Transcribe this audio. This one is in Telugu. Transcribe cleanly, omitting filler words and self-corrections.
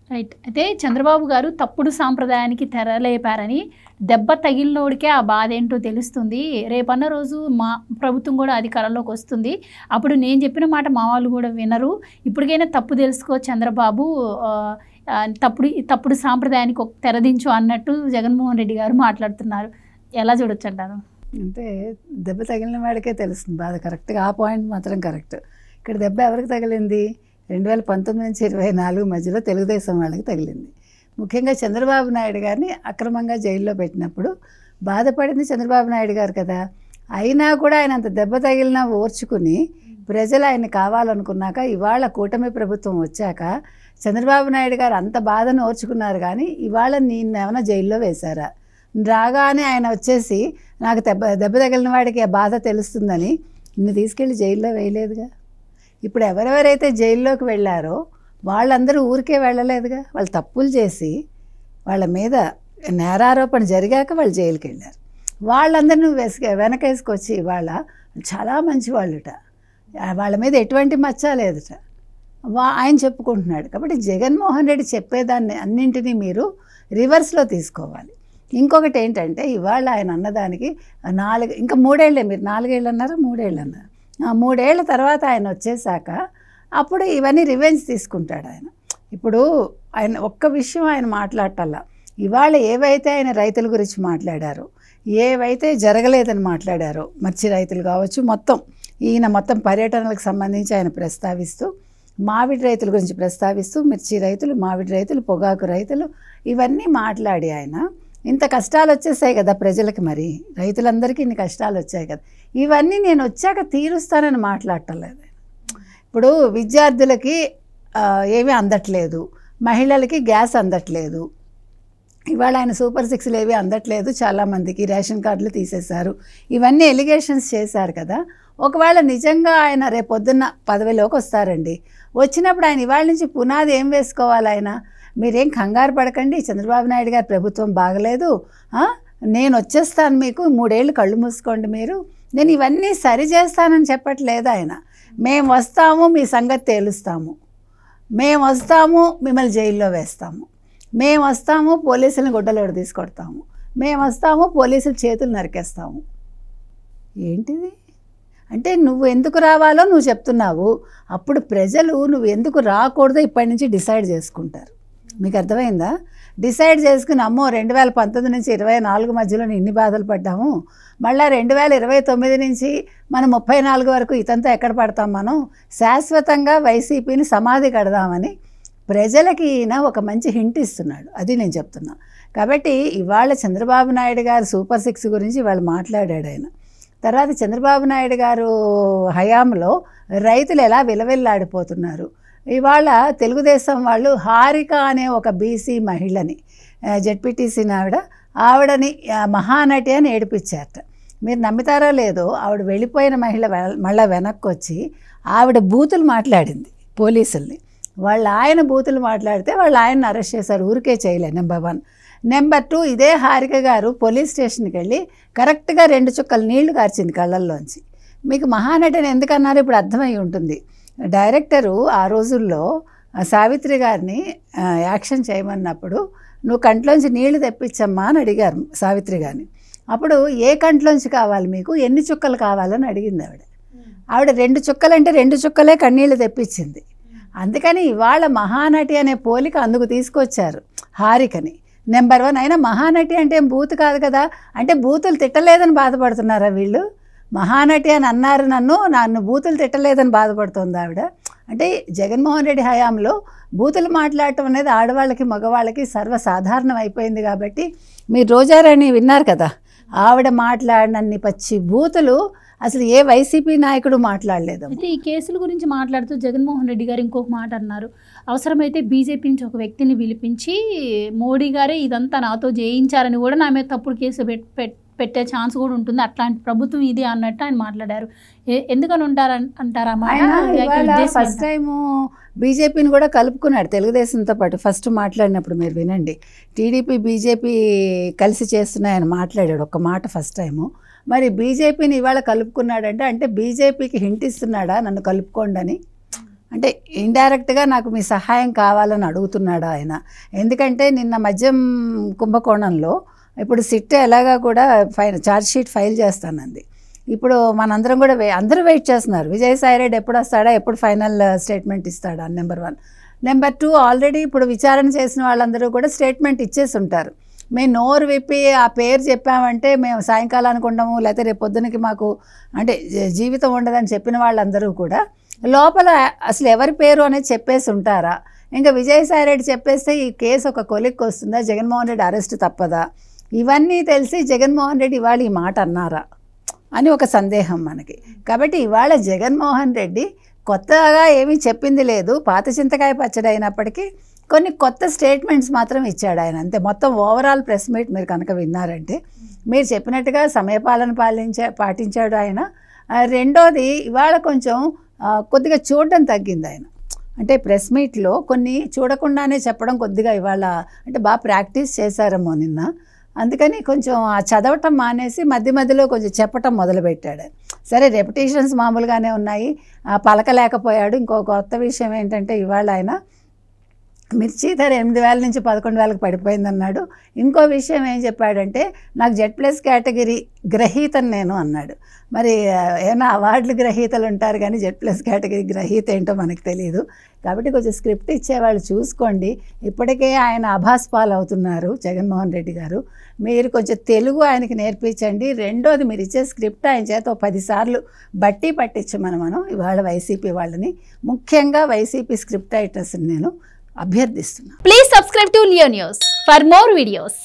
రైట్. అయితే చంద్రబాబు గారు తప్పుడు సాంప్రదాయానికి తెరలేపారని, దెబ్బ తగిలినోడికే ఆ బాధ ఏంటో తెలుస్తుంది, రేపన్న రోజు మా ప్రభుత్వం కూడా అధికారంలోకి వస్తుంది, అప్పుడు నేను చెప్పిన మాట మా వాళ్ళు కూడా వినరు, ఇప్పటికైనా తప్పు తెలుసుకో చంద్రబాబు, తప్పుడు సాంప్రదాయానికి ఒక తెరదించు అన్నట్టు జగన్మోహన్ రెడ్డి గారు మాట్లాడుతున్నారు. ఎలా చూడొచ్చు అంటారు? అంటే దెబ్బ తగిలిన వాడికే తెలుస్తుంది బాధ. కరెక్ట్గా ఆ పాయింట్ మాత్రం కరెక్ట్. ఇక్కడ దెబ్బ ఎవరికి తగిలింది? 2019 నుంచి 24 మధ్యలో తెలుగుదేశం వాళ్ళకి తగిలింది. ముఖ్యంగా చంద్రబాబు నాయుడు గారిని అక్రమంగా జైల్లో పెట్టినప్పుడు బాధపడింది చంద్రబాబు నాయుడు గారు కదా. అయినా కూడా ఆయన అంత దెబ్బ తగిలినా ఓర్చుకుని ప్రజలు ఆయన కావాలనుకున్నాక ఇవాళ కూటమి ప్రభుత్వం వచ్చాక చంద్రబాబు నాయుడు గారు అంత బాధను ఓర్చుకున్నారు. కానీ ఇవాళ ఏమైనా జైల్లో వేశారా? రాగానే ఆయన వచ్చేసి నాకు దెబ్బ తగిలిన వాడికి ఆ బాధ తెలుస్తుందని నిన్ను తీసుకెళ్ళి జైల్లో వేయలేదుగా. ఇప్పుడు ఎవరెవరైతే జైల్లోకి వెళ్ళారో వాళ్ళందరూ ఊరికే వెళ్ళలేదుగా. వాళ్ళు తప్పులు చేసి వాళ్ళ మీద నేరారోపణ జరిగాక వాళ్ళు జైలుకి వెళ్ళారు. వాళ్ళందరూ వెనకేసుకొచ్చి వాళ్ళ చాలా మంచి వాళ్ళుట, వాళ్ళ మీద ఎటువంటి మచ్చ లేదుట ఆయన చెప్పుకుంటున్నాడు. కాబట్టి జగన్మోహన్ రెడ్డి చెప్పేదాన్ని అన్నింటినీ మీరు రివర్స్లో తీసుకోవాలి. ఇంకొకటి ఏంటంటే ఇవాళ ఆయన అన్నదానికి ఇంకా 3 ఏళ్ళే, మీరు 4 ఏళ్ళు అన్నారా 3 ఏళ్ళు అన్నారు, 3 ఏళ్ల తర్వాత ఆయన వచ్చేసాక అప్పుడు ఇవన్నీ రివెంజ్ తీసుకుంటాడు ఆయన. ఇప్పుడు ఆయన ఒక్క విషయం ఆయన మాట్లాడటల్లా, ఇవాళ ఏవైతే ఆయన రైతుల గురించి మాట్లాడారో, ఏవైతే జరగలేదని మాట్లాడారో, మిర్చి రైతులు కావచ్చు, మొత్తం పర్యటనలకు సంబంధించి ఆయన ప్రస్తావిస్తూ, మామిడి రైతుల గురించి ప్రస్తావిస్తూ, మిర్చి రైతులు, మామిడి రైతులు, పొగాకు రైతులు ఇవన్నీ మాట్లాడి ఆయన ఇంత కష్టాలు వచ్చేసాయి కదా ప్రజలకి, మరి రైతులందరికీ ఇన్ని కష్టాలు వచ్చాయి కదా, ఇవన్నీ నేను వచ్చాక తీరుస్తానని మాట్లాడటం లేదు. ఇప్పుడు విద్యార్థులకి ఏమీ అందట్లేదు, మహిళలకి గ్యాస్ అందట్లేదు, ఇవాళ ఆయన సూపర్ 6లు ఏవి అందట్లేదు, చాలామందికి రేషన్ కార్డులు తీసేశారు, ఇవన్నీ ఎలిగేషన్స్ చేశారు కదా. ఒకవేళ నిజంగా ఆయన రేపొద్దున్న పదవిలోకి వస్తారండి, వచ్చినప్పుడు ఆయన ఇవాళ నుంచి పునాది ఏం వేసుకోవాలి? ఆయన మీరేం కంగారు పడకండి, చంద్రబాబు నాయుడు గారి ప్రభుత్వం బాగలేదు, నేను వచ్చేస్తాను, మీకు 3 ఏళ్ళు కళ్ళు మూసుకోండి మీరు, నేను ఇవన్నీ సరి చేస్తానని చెప్పట్లేదు ఆయన. మేము వస్తాము, మీ సంగతి తేలుస్తాము, మేము వస్తాము, మిమ్మల్ని జైల్లో వేస్తాము, మేము వస్తాము, పోలీసులను గుడ్డలోడు తీసుకొడతాము, మేము వస్తాము, పోలీసుల చేతులు నరికేస్తాము. ఏంటిది? అంటే నువ్వు ఎందుకు రావాలో నువ్వు చెప్తున్నావు, అప్పుడు ప్రజలు నువ్వు ఎందుకు రాకూడదో ఇప్పటి నుంచి డిసైడ్ చేసుకుంటారు. మీకు అర్థమైందా? డిసైడ్ చేసుకుని అమ్మో 2019 నుంచి 24 మధ్యలో ఇన్ని బాధలు పడ్డాము, మళ్ళీ 2029 నుంచి మనం 34 వరకు ఇతంతా ఎక్కడ పడతాం, మనం శాశ్వతంగా వైసీపీని సమాధి కడదామని ప్రజలకి ఈయన ఒక మంచి హింట్ ఇస్తున్నాడు. అది నేను చెప్తున్నా. కాబట్టి ఇవాళ చంద్రబాబు నాయుడు గారు సూపర్ 6 గురించి ఇవాళ మాట్లాడాడు ఆయన. తర్వాత చంద్రబాబు నాయుడు గారు హయాంలో రైతులు ఎలా విలవిల్లాడిపోతున్నారు. ఇవాళ తెలుగుదేశం వాళ్ళు హారిక అనే ఒక బీసీ మహిళని, జెడ్పీటీసీ ఆవిడని మహానటి అని ఏడిపించారట. మీరు నమ్ముతారో లేదో, ఆవిడ వెళ్ళిపోయిన మహిళ మళ్ళీ వెనక్కి వచ్చి ఆవిడ బూతులు మాట్లాడింది పోలీసుల్ని. ఆయన బూతులు మాట్లాడితే ఆయన్ని అరెస్ట్ చేశారు, ఊరికే చేయలే. నెంబర్ 1. నెంబర్ 2, ఇదే హారిక గారు పోలీస్ స్టేషన్కి వెళ్ళి కరెక్ట్గా 2 చుక్కలు నీళ్లు కార్చింది కళ్ళల్లోంచి. మీకు మహానటిని ఎందుకన్నారు ఇప్పుడు అర్థమై ఉంటుంది. డైరెక్టరు ఆ రోజుల్లో సావిత్రి గారిని యాక్షన్ చేయమన్నప్పుడు నువ్వు కంట్లోంచి నీళ్లు తెప్పించమ్మా అని అడిగారు సావిత్రి గారిని. అప్పుడు ఏ కంట్లోంచి కావాలి మీకు, ఎన్ని చుక్కలు కావాలని అడిగింది ఆవిడ 2 చుక్కలంటే 2 చుక్కలే కన్నీళ్లు తెప్పించింది. అందుకని ఇవాళ మహానటి అనే పోలిక అందుకు తీసుకొచ్చారు హారికని. నెంబర్ 1. అయినా మహానటి అంటే ఏం బూత్ కాదు కదా, అంటే బూతులు తిట్టలేదని బాధపడుతున్నారా వీళ్ళు? మహానటి అని అన్నారు, నన్ను బూతులు తిట్టలేదని బాధపడుతుంది ఆవిడ. అంటే జగన్మోహన్ రెడ్డి హయాంలో బూతులు మాట్లాడటం అనేది ఆడవాళ్ళకి మగవాళ్ళకి సర్వసాధారణం అయిపోయింది. కాబట్టి మీరు రోజారాణి విన్నారు కదా, ఆవిడ మాట్లాడినన్ని పచ్చి బూతులు అసలు ఏ వైసీపీ నాయకుడు మాట్లాడలేదు. అయితే ఈ కేసుల గురించి మాట్లాడుతూ జగన్మోహన్ రెడ్డి గారు ఇంకొక మాట అన్నారు, అవసరమైతే బీజేపీ నుంచి ఒక వ్యక్తిని పిలిపించి మోడీ గారే ఇదంతా నాతో చేయించారని కూడా నా మీద తప్పుడు కేసు పెట్టే ఛాన్స్ కూడా ఉంటుంది, అట్లాంటి ప్రభుత్వం ఇది అన్నట్టు ఆయన మాట్లాడారు. ఎందుకని అంటారా? ఫస్ట్ టైము బీజేపీని కూడా కలుపుకున్నాడు తెలుగుదేశంతో పాటు. ఫస్ట్ మాట్లాడినప్పుడు మీరు వినండి, టీడీపీ బీజేపీ కలిసి చేస్తున్నాయని మాట్లాడాడు ఒక మాట ఫస్ట్ టైము. మరి బీజేపీని ఇవాళ కలుపుకున్నాడంటే అంటే బీజేపీకి హింట్ ఇస్తున్నాడా నన్ను కలుపుకోండి అని? అంటే ఇండైరెక్ట్గా నాకు మీ సహాయం కావాలని అడుగుతున్నాడు ఆయన. ఎందుకంటే నిన్న మద్యం కుంభకోణంలో ఇప్పుడు సిట్ ఎలాగా కూడా ఛార్జ్ షీట్ ఫైల్ చేస్తానంది. ఇప్పుడు మనందరం కూడా అందరూ వెయిట్ చేస్తున్నారు, విజయసాయిరెడ్డి ఎప్పుడు వస్తాడా, ఎప్పుడు ఫైనల్ స్టేట్మెంట్ ఇస్తాడా, నెంబర్ 1. నెంబర్ 2, ఆల్రెడీ ఇప్పుడు విచారణ చేసిన వాళ్ళందరూ కూడా స్టేట్మెంట్ ఇచ్చేసి ఉంటారు. మేము నోరు విప్పి ఆ పేరు చెప్పామంటే మేము సాయంకాలానికి ఉండము, లేకపోతే రేపు పొద్దునకి మాకు అంటే జీవితం ఉండదని చెప్పిన వాళ్ళందరూ కూడా లోపల అసలు ఎవరి పేరు అనేది చెప్పేసి ఉంటారా? ఇంకా విజయసాయిరెడ్డి చెప్పేస్తే ఈ కేసు ఒక కొలిక్కి వస్తుందా, జగన్మోహన్ రెడ్డి అరెస్ట్ తప్పదా? ఇవన్నీ తెలిసి జగన్మోహన్ రెడ్డి ఇవాళ ఈ మాట అన్నారా అని ఒక సందేహం మనకి. కాబట్టి ఇవాళ జగన్మోహన్ రెడ్డి కొత్తగా ఏమీ చెప్పింది లేదు, పాత చింతకాయ పచ్చడి అయినప్పటికీ కొన్ని కొత్త స్టేట్మెంట్స్ మాత్రం ఇచ్చాడు ఆయన, అంతే. మొత్తం ఓవరాల్ ప్రెస్ మీట్ మీరు కనుక విన్నారంటే మీరు చెప్పినట్టుగా సమయపాలన పాటించాడు ఆయన. రెండోది ఇవాళ కొంచెం కొద్దిగా చూడడం తగ్గింది ఆయన. అంటే ప్రెస్ మీట్లో కొన్ని చూడకుండానే చెప్పడం కొద్దిగా ఇవాళ అంటే బాగా ప్రాక్టీస్ చేశారేమో నిన్న, అందుకని కొంచెం ఆ చదవటం మానేసి మధ్య మధ్యలో కొంచెం చెప్పటం మొదలుపెట్టాడు. సరే రెపిటేషన్స్ మామూలుగానే ఉన్నాయి, పలకలేకపోయాడు. ఇంకో కొత్త విషయం ఏంటంటే ఇవాళ ఆయన మిర్చి ధర 8,000 నుంచి 11,000కి పడిపోయిందన్నాడు. ఇంకో విషయం ఏం చెప్పాడంటే నాకు Z+ కేటగిరీ గ్రహీతను నేను అన్నాడు. మరి ఏమైనా అవార్డులు గ్రహీతలు ఉంటారు కానీ Z+ కేటగిరీ గ్రహీత ఏంటో మనకు తెలియదు. కాబట్టి కొంచెం స్క్రిప్ట్ ఇచ్చేవాళ్ళు చూసుకోండి. ఇప్పటికే ఆయన అభాస్పాలు అవుతున్నారు జగన్మోహన్ రెడ్డి గారు. మీరు కొంచెం తెలుగు ఆయనకి నేర్పించండి. రెండోది మీరు ఇచ్చే స్క్రిప్ట్ ఆయన చేత 10 సార్లు బట్టి పట్టించమని మనం ఇవాళ వైసీపీ వాళ్ళని, ముఖ్యంగా వైసీపీ స్క్రిప్ట్ రైటర్స్ని నేను అభ్యర్థిస్తున్నాను. Please subscribe to Leo news for more videos.